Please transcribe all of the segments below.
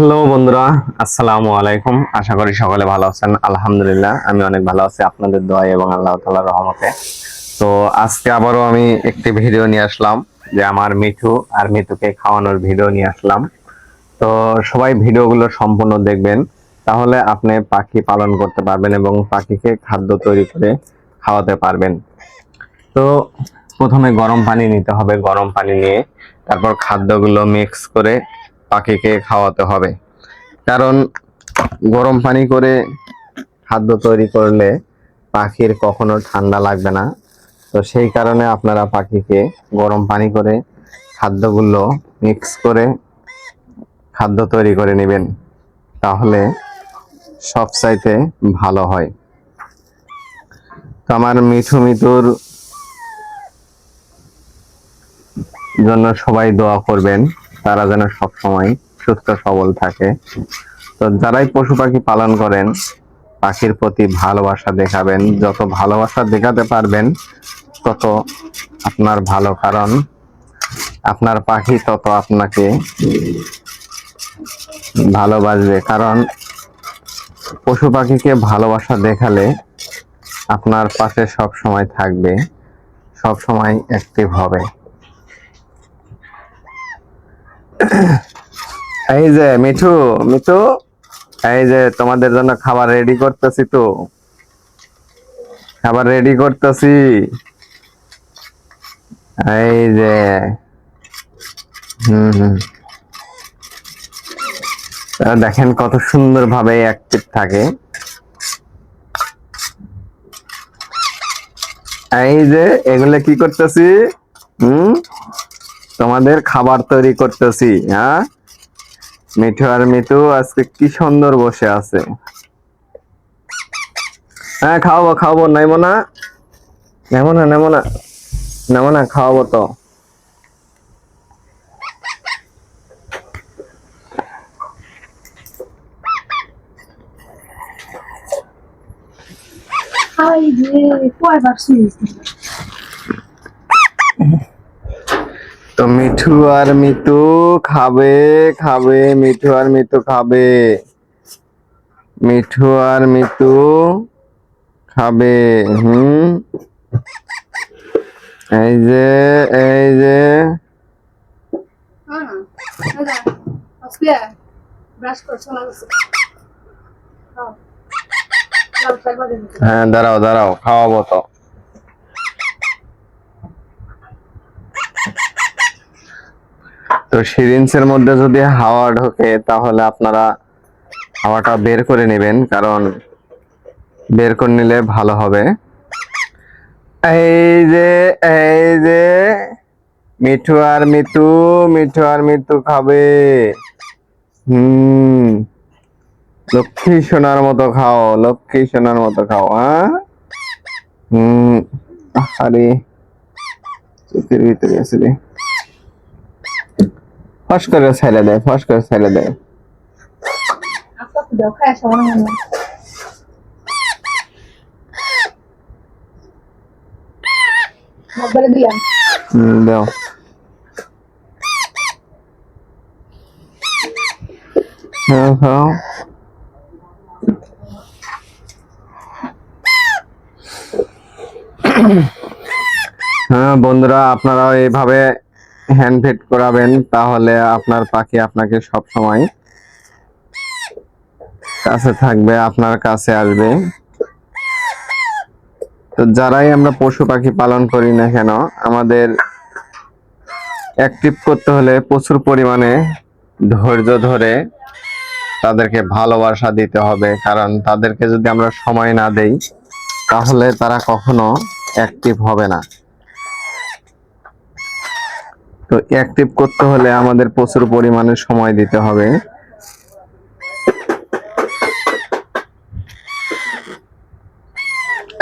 Hello বন্ধুরা, আসসালামু আলাইকুম। আশা করি সকলে ভালো আছেন। আলহামদুলিল্লাহ আমি অনেক ভালো আছি আপনাদের দোয়া এবং আল্লাহ তাআলার রহমতে। তো আজকে আবারও আমি একটি ভিডিও নিয়ে আসলাম, যে আমার মিঠু আর মিতুকে খাওয়ানোর ভিডিও নিয়ে আসলাম। তো সবাই ভিডিওগুলো সম্পূর্ণ দেখবেন, তাহলে আপনি পাখি পালন করতে পারবেন এবং পাখিকে খাদ্য তৈরি করে খাওয়াতে পারবেন। তো প্রথমে গরম পানি নিতে হবে, গরম পানি নিয়ে তারপর খাদ্যগুলো মিক্স করে পাখিকে খাওয়াতে হবে। কারণ গরম পানি করে খাদ্য তৈরি করলে পাখির কখনো ঠান্ডা লাগবে না। তো সেই কারণে আপনারা পাখিকে গরম পানি করে খাদ্যগুলো মিক্স করে খাদ্য তৈরি করে নেবেন, তাহলে সবচাইতে ভালো হয়। তো আমার মিঠুর জন্য সবাই দোয়া করবেন, তারা যেন সব সময় সুস্থ সবল থাকে। তো যারাই পশু পাখি পালন করেন, পাখির প্রতি ভালোবাসা দেখাবেন। যত ভালোবাসা দেখাতে পারবেন তত আপনার ভালো, কারণ আপনার পাখি তত আপনাকে ভালোবাসবে। কারণ পশু পাখিকে ভালোবাসা দেখালে আপনার পাশে সব সময় থাকবে, সব সময় অ্যাক্টিভ হবে। এই যে মিঠু, মিঠু, এই যে তোমাদের জন্য খাবার রেডি করতেছি। তো খাবার রেডি করতেছি, এই যে হুম। দেখেন কত সুন্দর ভাবে অ্যাক্টিভ থাকে। এই যে এগুলো কি করতেছি, তোমাদের খাবার তৈরি করতেছি। হ্যাঁ, মিঠু আর মিতু আজকে কি সুন্দর বসে আছে। হ্যাঁ, খাওয়াবো খাওয়াবো, নাইবো না, নেবো না, নেবো না, নেবো না, খাওয়াবো তো। তো মিঠু আর মিতু খাবে, খাবে, মিঠু আর মিতু খাবে, মিঠু আর মিতু খাবে। এই যে, এই যে হ্যাঁ, দাঁড়াও দাঁড়াও, খাওয়াবো তো। তো সিরিঞ্জের মধ্যে যদি হাওয়া ঢোকে তাহলে আপনারা হাওয়াটা বের করে নেবেন, কারণ বের করে নিলে ভালো হবে। এই যে, এই যে মিঠু আর মিতু, মিঠু আর মিতু খাবে। লক্ষ্মী সোনার মতো খাও, লক্ষ্মী সোনার মতো খাও। হ্যাঁ, আরে চোখের ভিতরে আছে রে, ফস করে ছেড়ে দেয়, ফস করে ছেড়ে দেয়। দাও। হ্যাঁ, খাও। হ্যাঁ বন্ধুরা, আপনারা এইভাবে হ্যান্ড ফিড করাবেন, তাহলে আপনার পাখি আপনাকে সব সময় কাছে থাকবে, আপনার কাছে আসবে। তো যারাই আমরা পশু পাখি পালন করি না কেন, আমাদের অ্যাক্টিভ করতে হলে প্রচুর পরিমাণে ধৈর্য ধরে তাদেরকে ভালোবাসা দিতে হবে। কারণ তাদেরকে যদি আমরা সময় না দেই তাহলে তারা কখনো অ্যাক্টিভ হবে না। তো অ্যাক্টিভ করতে হলে আমাদের প্রচুর পরিমাণে সময় দিতে হবে।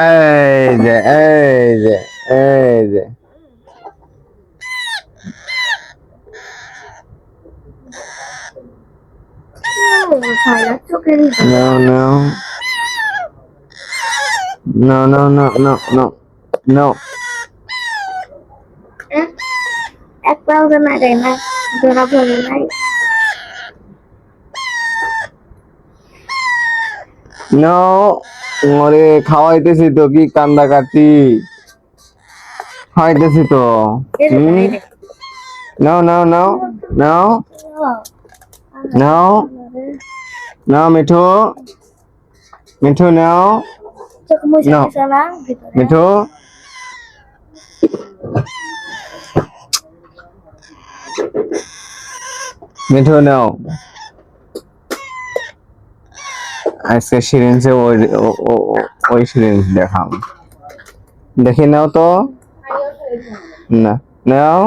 এই যে, এই যে, এই যে, no, no, no, no, no, no, no, no. এক পাও তো না রে না, জোড়া ভরে নাই। নাও, ওরে খাওয়াইতেছি তো, কি কান্দা কাটি, খাওয়াইতেছি তো। নাও নাও নাও নাও নাও নাও, মিঠু মিঠু নাও, নাও মিঠু। মিঠু নাও। আজকে সিরিঞ্জে ওই সিরিঞ্জ দেখাম, দেখি নাও তো। না, নাও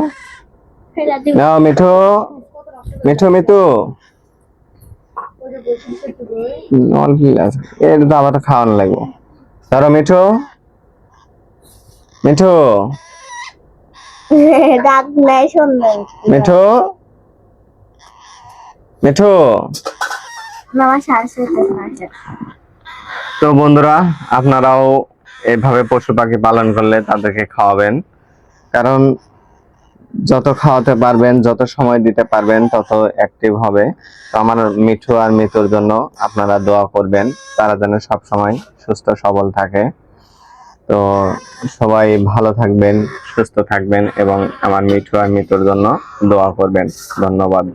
নাও মিঠু মিঠু মিঠু। এটা তো আবার খাওয়ানো লাগবে। ধরো মিঠু মিঠু ডাক নাই শুনলেন মিঠু মিঠু। মামা শাশুড়ি আছে। তো বন্ধুরা, আপনারাও এইভাবে পশু পাখি পালন করলে তাদেরকে খাওয়াবেন, কারণ যত খাওয়াতে পারবেন, যত সময় দিতে পারবেন, তত অ্যাক্টিভ হবে। তো আমার মিঠু আর মিতুর জন্য আপনারা দোয়া করবেন, তারা যেন সব সময় সুস্থ সবল থাকে। তো সবাই ভালো থাকবেন, সুস্থ থাকবেন এবং আমার মিঠু আর মিতুর জন্য দোয়া করবেন। ধন্যবাদ।